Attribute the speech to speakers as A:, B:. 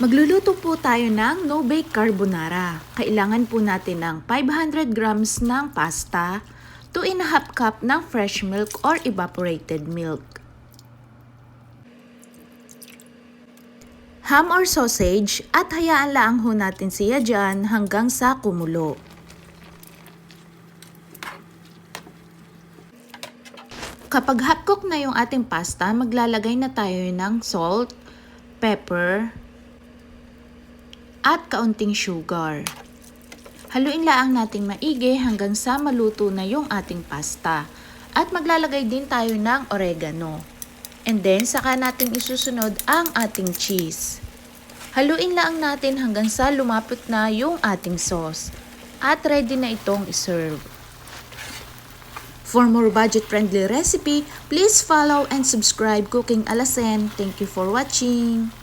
A: Magluluto po tayo ng no-bake carbonara. Kailangan po natin ng 500 grams ng pasta, 2½ cup ng fresh milk or evaporated milk, ham or sausage at hayaan lang ho natin siya dyan hanggang sa kumulo. Kapag half cook na yung ating pasta, maglalagay na tayo ng salt, pepper, at kaunting sugar. Haluin lang nating maigi hanggang sa maluto na yung ating pasta. At maglalagay din tayo ng oregano. And then, saka natin isusunod ang ating cheese. Haluin lang natin hanggang sa lumapot na yung ating sauce. At ready na itong iserve. For more budget-friendly recipe, please follow and subscribe Cooking Alasen. Thank you for watching!